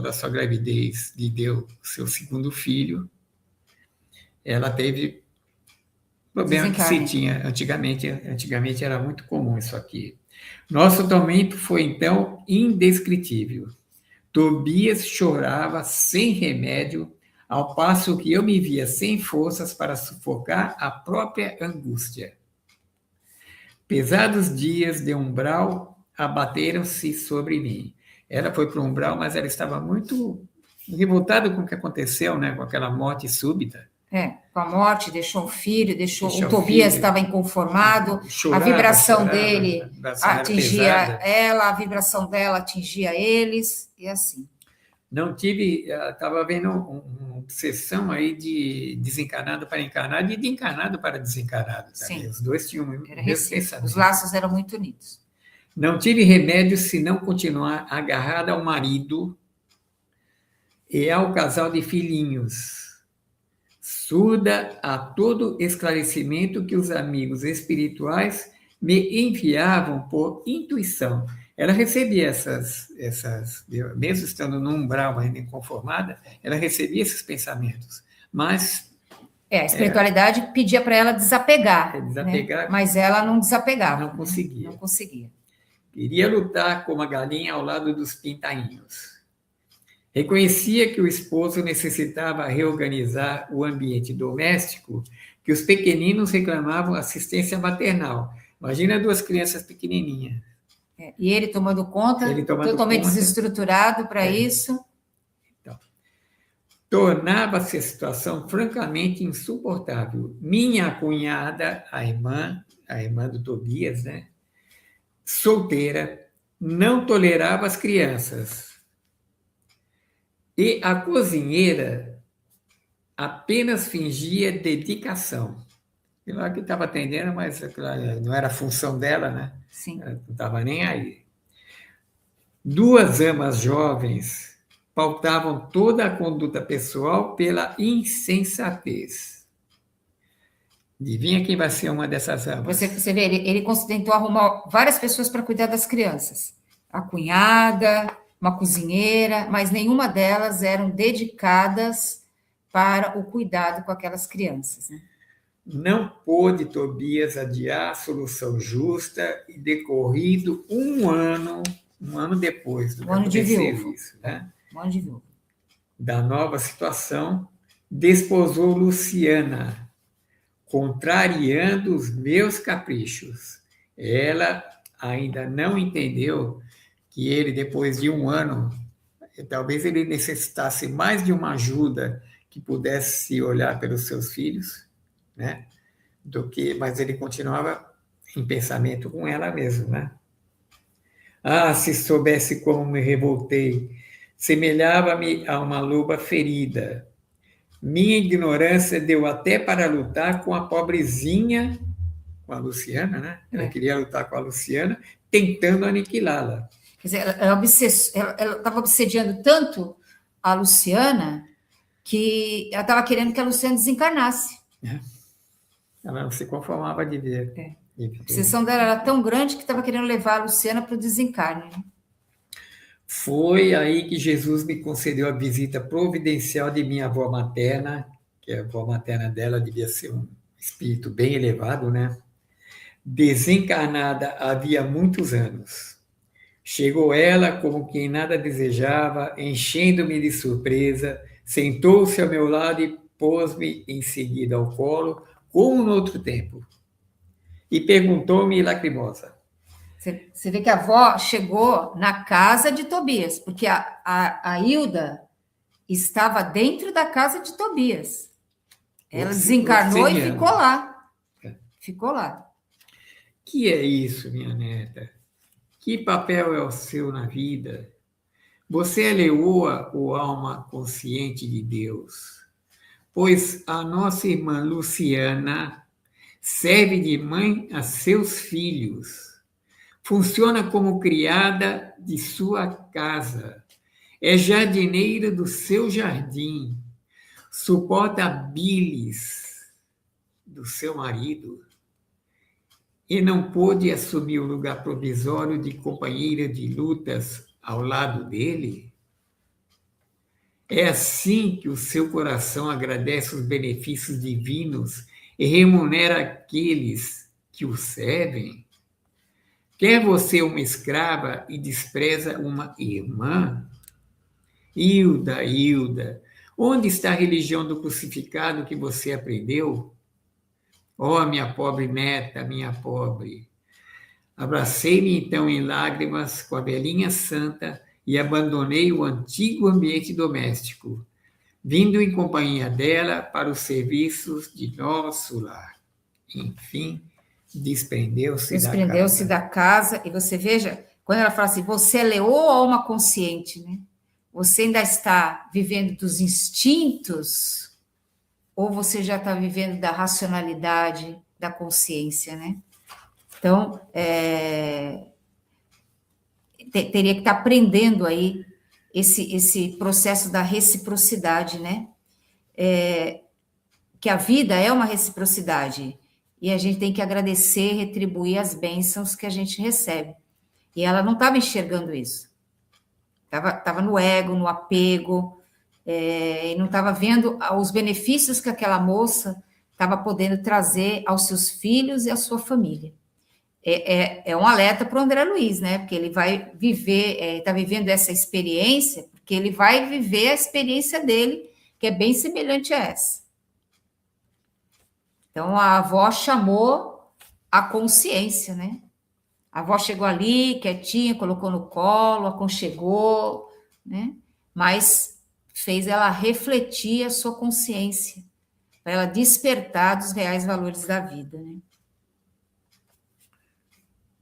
a sua gravidez lhe deu seu segundo filho, ela teve problema que se tinha antigamente. Antigamente era muito comum isso aqui. Nosso tormento foi, então, indescritível. Tobias chorava sem remédio, ao passo que eu me via sem forças para sufocar a própria angústia. Pesados dias de umbral abateram-se sobre mim. Ela foi para o umbral, mas ela estava muito revoltada com o que aconteceu, né? Com aquela morte súbita. Com a morte, deixou um filho, o Tobias estava inconformado, chorava, a vibração chorava, dele atingia ela, a vibração dela atingia eles, e assim. Não tive, estava vendo uma obsessão aí de desencarnado para encarnado e de encarnado para desencarnado também. Sim. Os dois tinham o mesmo pensamento. Os laços eram muito unidos. Não tive remédio senão continuar agarrada ao marido e ao casal de filhinhos, surda a todo esclarecimento que os amigos espirituais me enviavam por intuição. Ela recebia essas mesmo estando num umbral ainda inconformada, ela recebia esses pensamentos, mas... A espiritualidade pedia para ela desapegar, né? Mas ela não desapegava. Não conseguia. Não conseguia. Queria lutar como a galinha ao lado dos pintainhos. Reconhecia que o esposo necessitava reorganizar o ambiente doméstico, que os pequeninos reclamavam assistência maternal. Imagina duas crianças pequenininhas. E ele tomando conta, totalmente desestruturado para isso. Então, tornava-se a situação francamente insuportável. Minha cunhada, a irmã do Tobias, né, solteira, não tolerava as crianças. E a cozinheira apenas fingia dedicação. Ela que estava atendendo, mas não era a função dela, né? Sim. Ela não estava nem aí. Duas amas jovens pautavam toda a conduta pessoal pela insensatez. Adivinha quem vai ser uma dessas amas? Você vê, ele tentou arrumar várias pessoas para cuidar das crianças. A cunhada, uma cozinheira, mas nenhuma delas eram dedicadas para o cuidado com aquelas crianças, né? Não pôde Tobias adiar a solução justa e decorrido um ano depois do serviço, né? Um ano de viúva. Da nova situação, desposou Luciana, contrariando os meus caprichos. Ela ainda não entendeu que ele, depois de um ano, talvez ele necessitasse mais de uma ajuda que pudesse olhar pelos seus filhos, né? Mas ele continuava em pensamento com ela mesmo, né? Ah, se soubesse como me revoltei, semelhava-me a uma loba ferida. Minha ignorância deu até para lutar com a pobrezinha, com a Luciana, né? Ela queria lutar com a Luciana, tentando aniquilá-la. Quer dizer, ela estava obsediando tanto a Luciana que ela estava querendo que a Luciana desencarnasse. Ela não se conformava de ver. A obsessão dela era tão grande que estava querendo levar a Luciana para o desencarne. Foi aí que Jesus me concedeu a visita providencial de minha avó materna, que a avó materna dela devia ser um espírito bem elevado, né? Desencarnada havia muitos anos. Chegou ela como quem nada desejava, enchendo-me de surpresa, sentou-se ao meu lado e pôs-me em seguida ao colo, como no outro tempo, e perguntou-me lacrimosa. Você vê que a avó chegou na casa de Tobias, porque a Hilda estava dentro da casa de Tobias. Ela desencarnou e ficou lá. Ficou lá. Que é isso, minha neta? Que papel é o seu na vida? Você é leoa ou alma consciente de Deus? Pois a nossa irmã Luciana serve de mãe a seus filhos. Funciona como criada de sua casa. É jardineira do seu jardim. Suporta a bilis do seu marido. E não pôde assumir o lugar provisório de companheira de lutas ao lado dele? É assim que o seu coração agradece os benefícios divinos e remunera aqueles que o servem? Quer você uma escrava e despreza uma irmã? Hilda, Hilda, onde está a religião do crucificado que você aprendeu? Oh, minha pobre neta, minha pobre. Abracei-me então em lágrimas com a velhinha santa e abandonei o antigo ambiente doméstico, vindo em companhia dela para os serviços de nosso lar. Enfim, desprendeu-se da casa. E você veja, quando ela fala assim, você é leoa ou alma consciente, né? Você ainda está vivendo dos instintos ou você já está vivendo da racionalidade, da consciência, né? Então, teria que estar aprendendo aí esse processo da reciprocidade, né? Que a vida é uma reciprocidade e a gente tem que agradecer, retribuir as bênçãos que a gente recebe. E ela não estava enxergando isso. Estava no ego, no apego, e não estava vendo os benefícios que aquela moça estava podendo trazer aos seus filhos e à sua família. É um alerta para o André Luiz, né? Porque ele vai viver, está vivendo essa experiência, porque ele vai viver a experiência dele, que é bem semelhante a essa. Então, a avó chamou a consciência, né? A avó chegou ali, quietinha, colocou no colo, aconchegou, né? Mas fez ela refletir a sua consciência, para ela despertar dos reais valores da vida, né?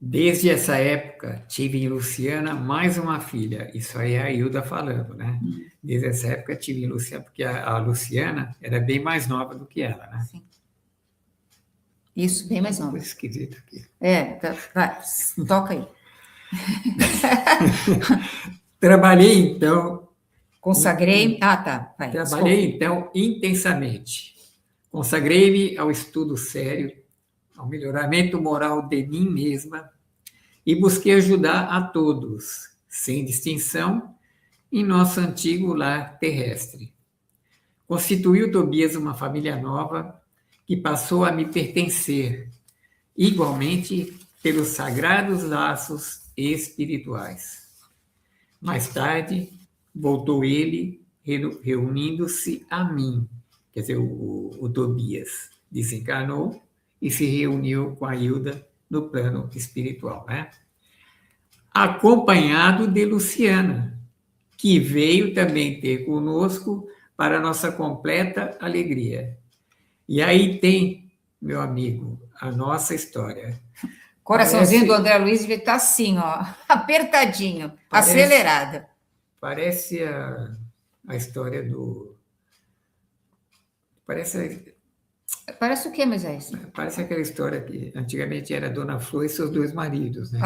Desde essa época, tive em Luciana mais uma filha. Isso aí é a Hilda falando, né? Desde essa época, tive em Luciana, porque a Luciana era bem mais nova do que ela, né? Sim. Isso, bem mais nova. Coisa esquisita aqui. Vai, toca aí. Trabalhei, então... Consagrei... tá, vai. Trabalhei, então, intensamente. Consagrei-me ao estudo sério, ao melhoramento moral de mim mesma e busquei ajudar a todos, sem distinção, em nosso antigo lar terrestre. Constituiu Tobias uma família nova que passou a me pertencer, igualmente pelos sagrados laços espirituais. Mais tarde, voltou ele, reunindo-se a mim, quer dizer, o Tobias desencarnou e se reuniu com a Hilda no plano espiritual, né? Acompanhado de Luciana, que veio também ter conosco para nossa completa alegria. E aí tem, meu amigo, a nossa história. Coraçãozinho do André Luiz devia estar assim, ó, apertadinho, acelerado. Parece a história do... Parece o quê, Moisés? Parece aquela história que antigamente era Dona Flor e seus 2 maridos, né?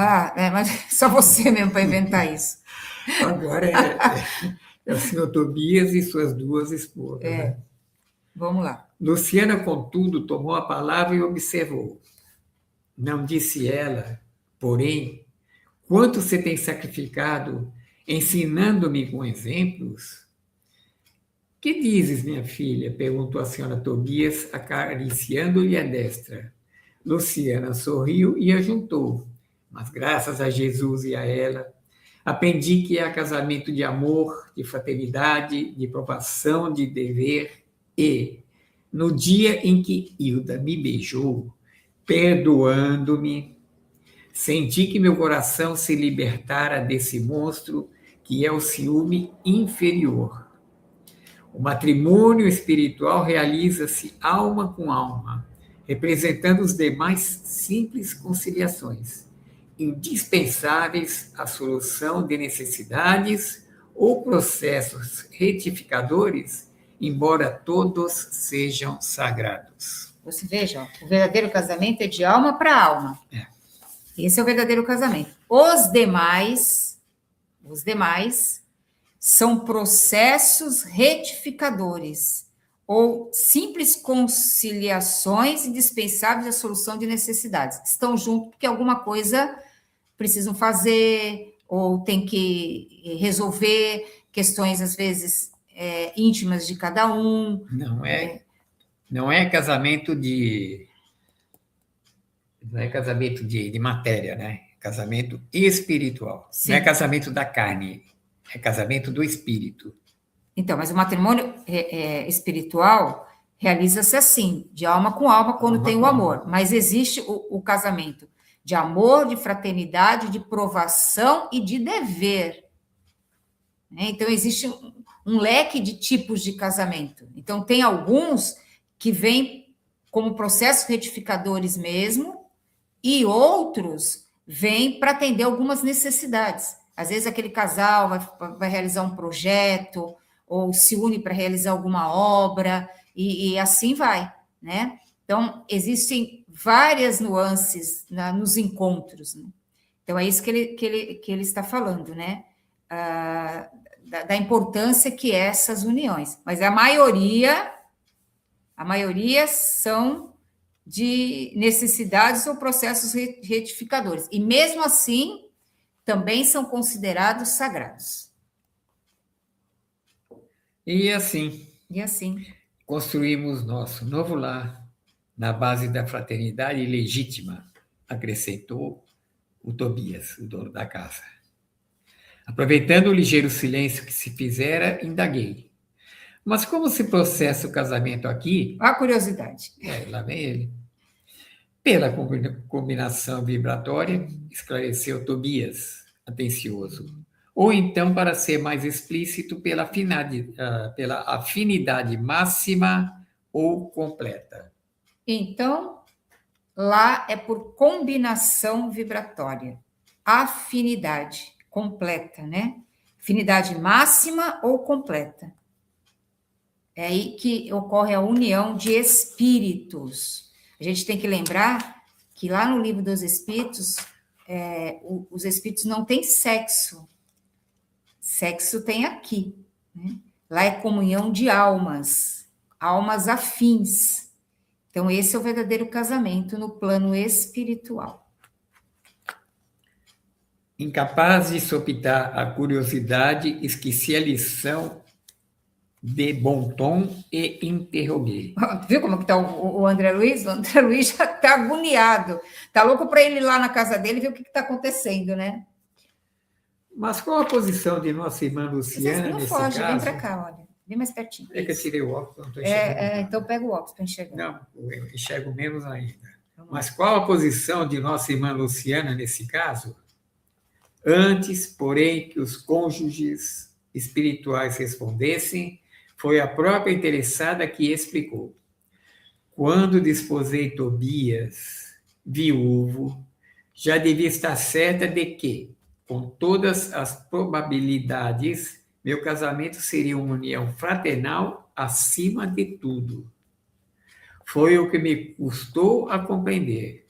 Mas só você mesmo para inventar isso. Agora é o senhor Tobias e suas 2 esposas. Né? Vamos lá. Luciana, contudo, tomou a palavra e observou. Não disse ela, porém, quanto você tem sacrificado ensinando-me com exemplos? Que dizes, minha filha? Perguntou a senhora Tobias, acariciando-lhe a destra. Luciana sorriu e ajuntou. Mas graças a Jesus e a ela, aprendi que há casamento de amor, de fraternidade, de provação, de dever e, no dia em que Hilda me beijou, perdoando-me, senti que meu coração se libertara desse monstro que é o ciúme inferior. O matrimônio espiritual realiza-se alma com alma, representando os demais simples conciliações, indispensáveis à solução de necessidades ou processos retificadores, embora todos sejam sagrados. Você veja, ó, o verdadeiro casamento é de alma para alma. Esse é o verdadeiro casamento. Os demais são processos retificadores ou simples conciliações indispensáveis à solução de necessidades. Estão juntos porque alguma coisa precisam fazer ou tem que resolver questões, às vezes, íntimas de cada um. Não é casamento de matéria, né? Casamento espiritual. Sim. Não é casamento da carne, é casamento do espírito. Então, mas o matrimônio espiritual realiza-se assim, de alma com alma, quando tem o amor. Mas existe o casamento de amor, de fraternidade, de provação e de dever. Então, existe um leque de tipos de casamento. Então, tem alguns que vêm como processos retificadores mesmo, e outros vêm para atender algumas necessidades. Às vezes, aquele casal vai realizar um projeto, ou se une para realizar alguma obra, e assim vai, né? Então, existem várias nuances nos encontros, né? Então, é isso que ele está falando, né? Da importância que é essas uniões. Mas a maioria são de necessidades ou processos retificadores. E mesmo assim, também são considerados sagrados. E assim, construímos nosso novo lar na base da fraternidade legítima, acrescentou o Tobias, o dono da casa. Aproveitando o ligeiro silêncio que se fizera, indaguei. Mas como se processa o casamento aqui? A curiosidade. Lá vem ele. Pela combinação vibratória, esclareceu Tobias, atencioso. Ou então, para ser mais explícito, pela afinidade máxima ou completa. Então, lá é por combinação vibratória. Afinidade completa, né? Afinidade máxima ou completa. É aí que ocorre a união de espíritos. A gente tem que lembrar que lá no Livro dos Espíritos, os espíritos não têm sexo. Sexo tem aqui, né? Lá é comunhão de almas, almas afins. Então, esse é o verdadeiro casamento no plano espiritual. Incapaz de sopitar a curiosidade, esqueci a lição de bom tom e interroguei. Viu como que está o André Luiz? O André Luiz já está agoniado. Está louco para ele ir lá na casa dele e ver o que está acontecendo, né? Mas qual a posição de nossa irmã Luciana Não nesse foge, caso? vem para cá, olha. Vem mais pertinho. É que eu tirei o óculos, não estou enxergando. Então pega o óculos para enxergar. Não, eu enxergo menos ainda. Mas qual a posição de nossa irmã Luciana nesse caso? Antes, porém, que os cônjuges espirituais respondessem, foi a própria interessada que explicou. Quando desposei Tobias, viúvo, já devia estar certa de que, com todas as probabilidades, meu casamento seria uma união fraternal acima de tudo. Foi o que me custou a compreender.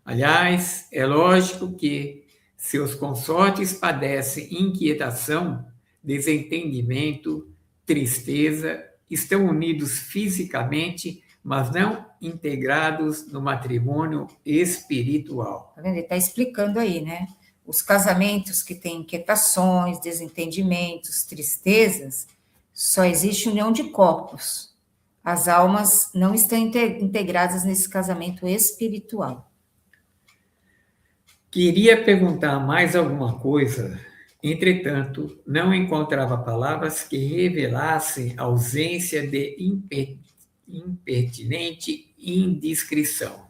Aliás, é lógico que seus consortes padecem inquietação, desentendimento, tristeza, estão unidos fisicamente, mas não integrados no matrimônio espiritual. Tá vendo? Ele está explicando aí, né? Os casamentos que têm inquietações, desentendimentos, tristezas, só existe união de corpos. As almas não estão integradas nesse casamento espiritual. Queria perguntar mais alguma coisa, entretanto, não encontrava palavras que revelassem ausência de impertinente indiscrição.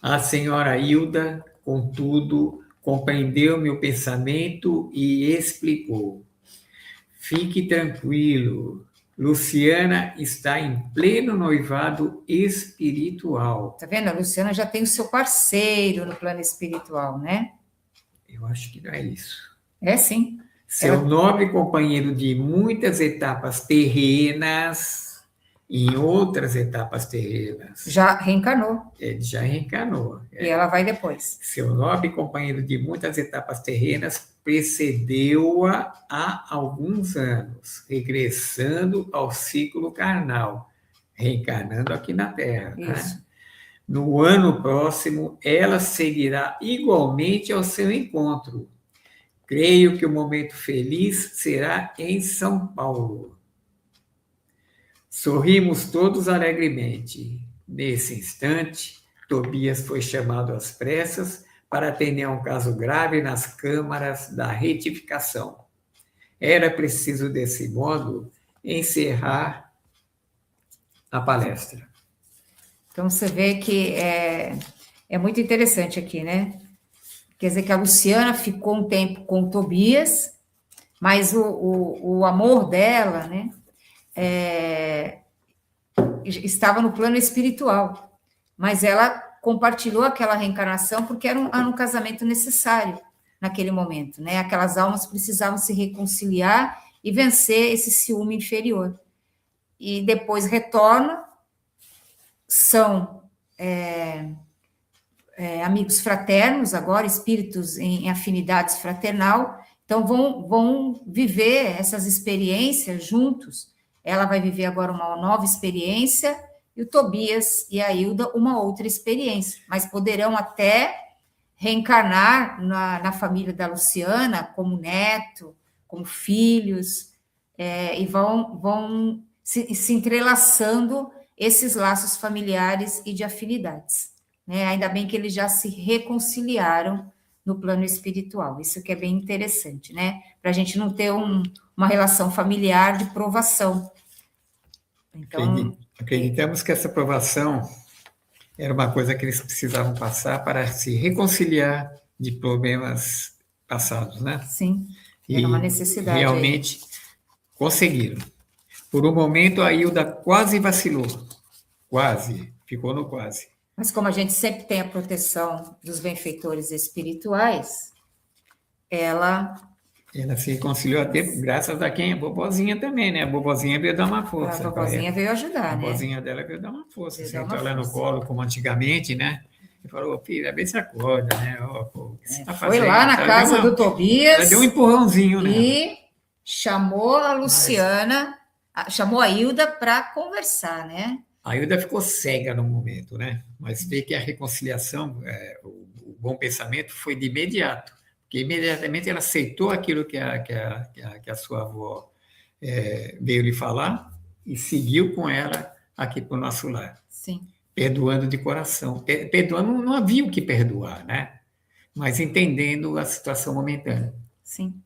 A senhora Hilda, contudo, compreendeu meu pensamento e explicou. Fique tranquilo, Luciana está em pleno noivado espiritual. Tá vendo? A Luciana já tem o seu parceiro no plano espiritual, né? Eu acho que não é isso. É sim. Seu nobre companheiro de muitas etapas terrenas, em outras etapas terrenas. Já reencarnou. Ele já reencarnou. E ela vai depois. Seu nobre companheiro de muitas etapas terrenas precedeu-a há alguns anos, regressando ao ciclo carnal, reencarnando aqui na Terra. Isso. Né? No ano próximo, ela seguirá igualmente ao seu encontro. Creio que o momento feliz será em São Paulo. Sorrimos todos alegremente. Nesse instante, Tobias foi chamado às pressas para atender a um caso grave nas câmaras da retificação. Era preciso, desse modo, encerrar a palestra. Então, você vê que é muito interessante aqui, né? Quer dizer que a Luciana ficou um tempo com o Tobias, mas o amor dela, né? Estava no plano espiritual, mas ela compartilhou aquela reencarnação porque era um casamento necessário naquele momento, né? Aquelas almas precisavam se reconciliar e vencer esse ciúme inferior. E depois retornam, são amigos fraternos agora, espíritos em afinidades fraternal, então vão viver essas experiências juntos. Ela vai viver agora uma nova experiência, e o Tobias e a Hilda uma outra experiência, mas poderão até reencarnar na família da Luciana como neto, como filhos, e vão se entrelaçando esses laços familiares e de afinidades. Né? Ainda bem que eles já se reconciliaram no plano espiritual. Isso que é bem interessante, né? Para a gente não ter uma relação familiar de provação. Então, Acreditamos que essa provação era uma coisa que eles precisavam passar para se reconciliar de problemas passados, né? sim, era uma necessidade. Realmente conseguiram. Por um momento, a Hilda quase vacilou. Quase. Ficou no quase. Mas como a gente sempre tem a proteção dos benfeitores espirituais, ela se reconciliou até graças a quem? A vovozinha também, né? A vovozinha veio dar uma força. A vovozinha veio ajudar, a né? A vovozinha dela veio dar uma força. Veio Sentou dar uma ela no colo, como antigamente, né? E falou, filha, vê se acorda, né? O que você tá Foi fazendo? lá na casa do Tobias. Ela deu um empurrãozinho, né? E chamou a Luciana, chamou a Hilda para conversar, né? A Hilda ficou cega no momento, né? Mas vê que a reconciliação, o bom pensamento foi de imediato, porque imediatamente ela aceitou aquilo que a sua avó veio lhe falar e seguiu com ela aqui para o nosso lar. Sim. Perdoando de coração. Perdoando, não havia o que perdoar, né? Mas entendendo a situação momentânea. Sim.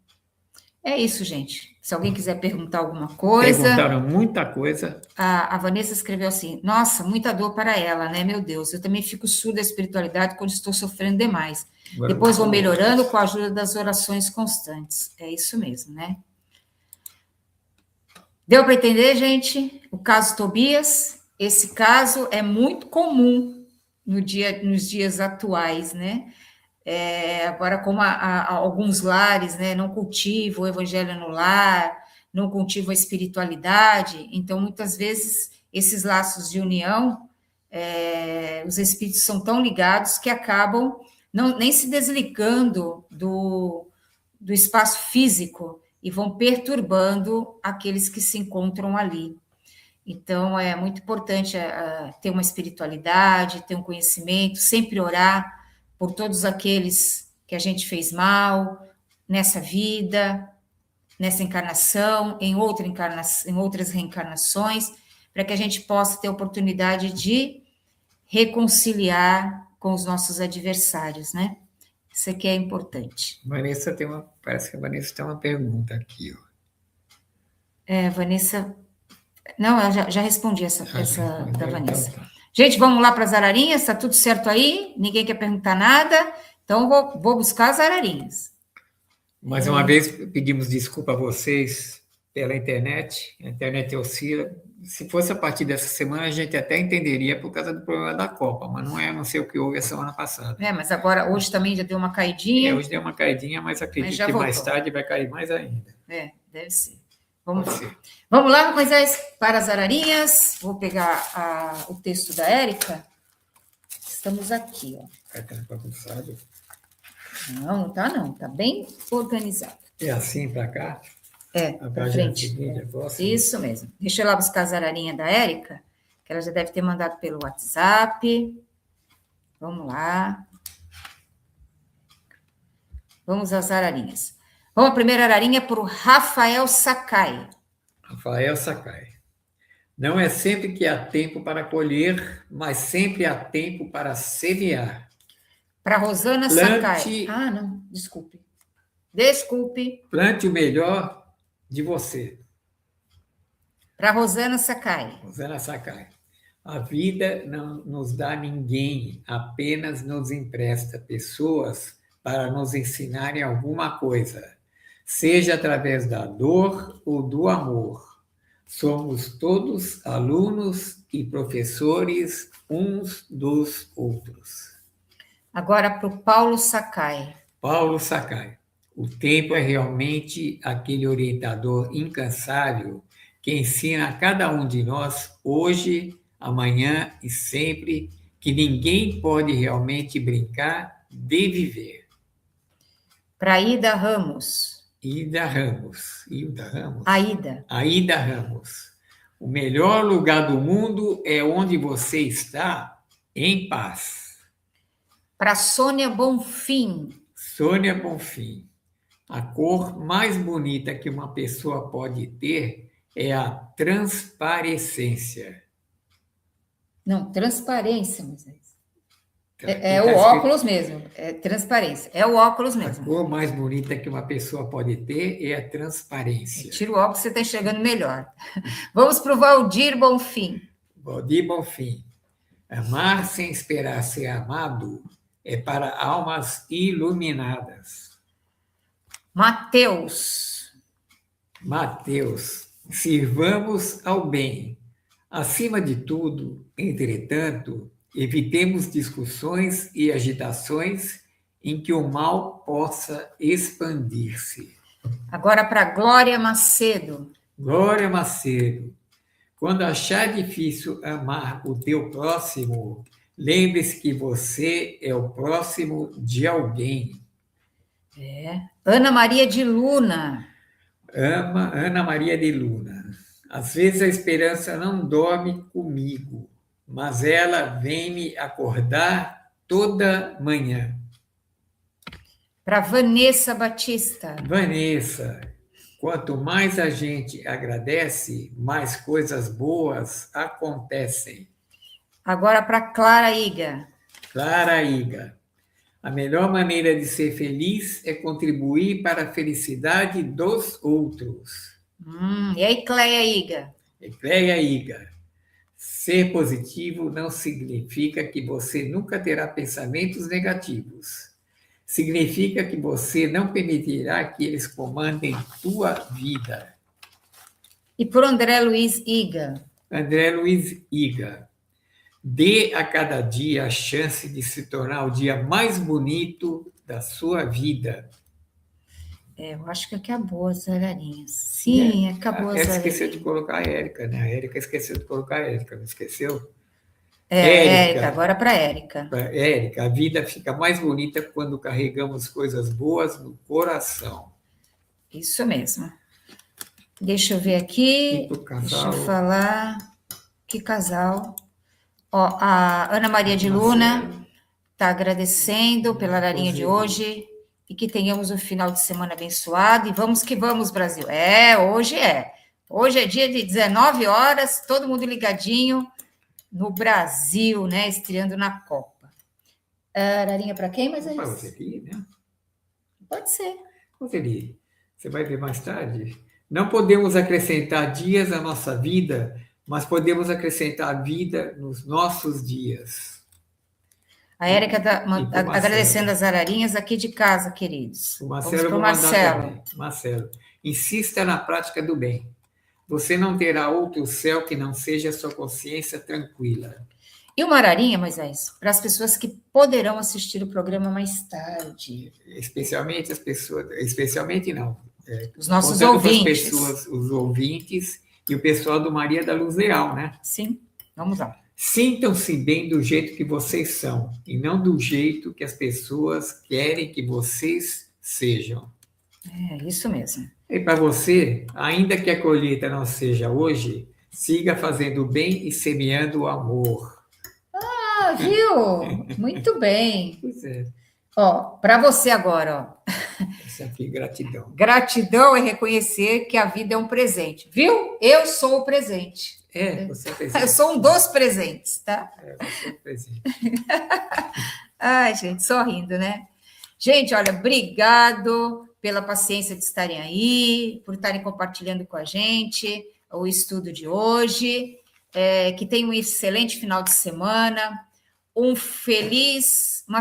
É isso, gente. Se alguém quiser perguntar alguma coisa... Perguntaram muita coisa. A Vanessa escreveu assim, nossa, muita dor para ela, né? Meu Deus, eu também fico surda à espiritualidade quando estou sofrendo demais. Agora, depois vou melhorando com a ajuda das orações constantes. É isso mesmo, né? Deu para entender, gente? O caso Tobias, esse caso é muito comum nos dias atuais, né? Agora, como alguns lares, né, não cultivam o evangelho no lar, não cultivam a espiritualidade, então, muitas vezes, esses laços de união, os espíritos são tão ligados que acabam nem se desligando do espaço físico e vão perturbando aqueles que se encontram ali. Então, é muito importante ter uma espiritualidade, ter um conhecimento, sempre orar por todos aqueles que a gente fez mal nessa vida, nessa encarnação, em outras reencarnações, para que a gente possa ter a oportunidade de reconciliar com os nossos adversários, né? Isso aqui é importante. Vanessa parece que a Vanessa tem uma pergunta aqui, ó. Vanessa... Não, eu já respondi essa da Vanessa. Então. Gente, vamos lá para as ararinhas? Está tudo certo aí? Ninguém quer perguntar nada? Então, vou buscar as ararinhas. Mais uma vez, pedimos desculpa a vocês pela internet. A internet oscila. Se fosse a partir dessa semana, a gente até entenderia por causa do problema da Copa, mas não sei o que houve a semana passada. Mas agora, hoje também já deu uma caidinha. Hoje deu uma caidinha, mas acredito que mais tarde vai cair mais ainda. Deve ser. Vamos lá, Moisés, para as ararinhas. Vou pegar o texto da Érica. Estamos aqui, ó. Não tá não. Tá bem organizado. É assim para cá? Para frente. Isso mesmo. Deixa eu lá buscar as ararinhas da Érica, que ela já deve ter mandado pelo WhatsApp. Vamos lá. Vamos às ararinhas. Vamos, a primeira ararinha para o Rafael Sakai. Rafael Sakai. Não é sempre que há tempo para colher, mas sempre há tempo para semear. Para Rosana Sakai. Não, desculpe. Plante o melhor de você. Para Rosana Sakai. Rosana Sakai. A vida não nos dá ninguém, apenas nos empresta pessoas para nos ensinarem alguma coisa, seja através da dor ou do amor. Somos todos alunos e professores uns dos outros. Agora para o Paulo Sakai. Paulo Sakai. O tempo é realmente aquele orientador incansável que ensina a cada um de nós, hoje, amanhã e sempre, que ninguém pode realmente brincar de viver. Para Aida Ramos. Aida Ramos. O melhor lugar do mundo é onde você está em paz. Para Sônia Bonfim. A cor mais bonita que uma pessoa pode ter é a transparecência. Não, transparência, Moisés. É o óculos mesmo, é transparência. É o óculos A mesmo. cor mais bonita que uma pessoa pode ter é a transparência. Tira o óculos, você está enxergando melhor. Vamos para o Valdir Bonfim. Valdir Bonfim. Amar sem esperar ser amado é para almas iluminadas. Mateus. Mateus. Sirvamos ao bem. Acima de tudo, entretanto, evitemos discussões e agitações em que o mal possa expandir-se. Agora para Glória Macedo. Glória Macedo. Quando achar difícil amar o teu próximo, lembre-se que você é o próximo de alguém. Ana Maria de Luna. Ama Ana Maria de Luna. Às vezes a esperança não dorme comigo, mas ela vem me acordar toda manhã. Para Vanessa Batista. Vanessa, quanto mais a gente agradece, mais coisas boas acontecem. Agora para Clara Iga. Clara Iga. A melhor maneira de ser feliz é contribuir para a felicidade dos outros. E aí, Cleia Iga? Cleia Iga. Ser positivo não significa que você nunca terá pensamentos negativos. Significa que você não permitirá que eles comandem tua vida. E por André Luiz Iga? André Luiz Iga. Dê a cada dia a chance de se tornar o dia mais bonito da sua vida. Eu acho que acabou as ararinhas. Sim, acabou as Ela ararinhas. esqueceu de colocar a Érica, né? A Érica esqueceu de colocar a Érica, não esqueceu? Érica, agora para Érica. Para Érica, a vida fica mais bonita quando carregamos coisas boas no coração. Isso mesmo. Deixa eu ver aqui. E pro casal? Deixa eu falar. Que casal? Ó, a Ana Maria de Luna está agradecendo pela ararinha de hoje e que tenhamos um final de semana abençoado. E vamos que vamos, Brasil. Hoje é. Hoje é dia de 19 horas, todo mundo ligadinho no Brasil, né? Estreando na Copa. Ararinha para quem, mas é Para isso? você aqui, né? Pode ser. Roseli, você vai ver mais tarde. Não podemos acrescentar dias à nossa vida, mas podemos acrescentar vida nos nossos dias. A Érica está Marcelo. agradecendo as ararinhas aqui de casa, queridos. O Vamos Marcelo para o vou mandar Marcelo. também. Marcelo, insista na prática do bem. Você não terá outro céu que não seja sua consciência tranquila. E uma ararinha, Moisés, para as pessoas que poderão assistir o programa mais tarde. Especialmente as pessoas, especialmente não. Os nossos contando com as ouvintes. pessoas, os ouvintes e o pessoal do Maria da Luz Leal, né? Sim, vamos lá. Sintam-se bem do jeito que vocês são e não do jeito que as pessoas querem que vocês sejam. É isso mesmo. E para você, ainda que a colheita não seja hoje, siga fazendo o bem e semeando o amor. Ah, viu? Muito bem. Pois é, Ó, para você agora, ó. essa aqui, gratidão. Gratidão é reconhecer que a vida é um presente. Viu? Eu sou o presente. Você é presente. Eu sou um dos presentes, tá? Você é presente. Ai, gente, só rindo, né? Gente, olha, obrigado pela paciência de estarem aí, por estarem compartilhando com a gente o estudo de hoje. Que tenham um excelente final de semana, uma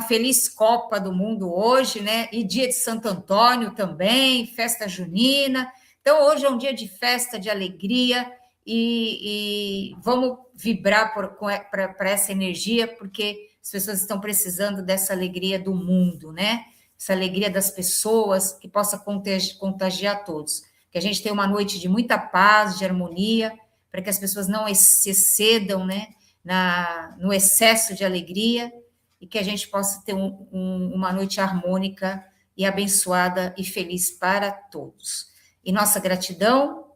feliz Copa do Mundo hoje, né? E dia de Santo Antônio também, festa junina. Então, hoje é um dia de festa, de alegria, e vamos vibrar para essa energia, porque as pessoas estão precisando dessa alegria do mundo, né? Essa alegria das pessoas, que possa contagiar todos. Que a gente tenha uma noite de muita paz, de harmonia, para que as pessoas não se excedam, né, no excesso de alegria, e que a gente possa ter uma noite harmônica e abençoada e feliz para todos. E nossa gratidão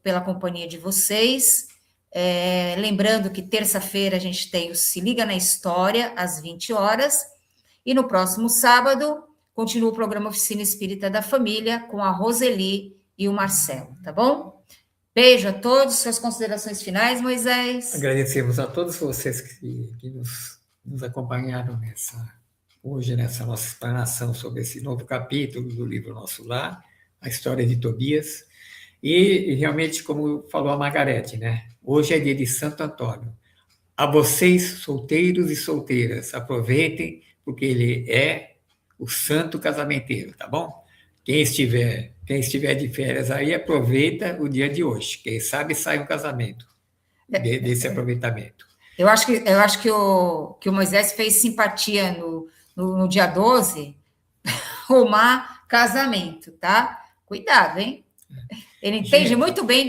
pela companhia de vocês. Lembrando que terça-feira a gente tem o Se Liga na História, às 20 horas, e no próximo sábado continua o programa Oficina Espírita da Família, com a Roseli e o Marcelo, tá bom? Beijo a todos, suas considerações finais, Moisés. Agradecemos a todos vocês que nos nos acompanharam hoje nessa nossa explanação sobre esse novo capítulo do livro Nosso Lar, a história de Tobias. E realmente, como falou a Margarete, né? Hoje é dia de Santo Antônio. A vocês, solteiros e solteiras, aproveitem, porque ele é o santo casamenteiro, tá bom? Quem estiver de férias aí, aproveita o dia de hoje. Quem sabe sai um casamento desse aproveitamento. Eu acho que o Moisés fez simpatia no dia 12, arrumar casamento, tá? Cuidado, hein? Ele entende muito bem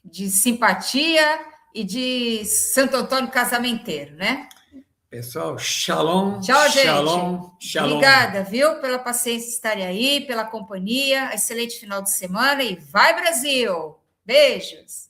de simpatia e de Santo Antônio casamenteiro, né? Pessoal, shalom. Tchau, gente. Shalom, shalom. Obrigada, viu, pela paciência de estarem aí, pela companhia. Excelente final de semana e vai, Brasil! Beijos!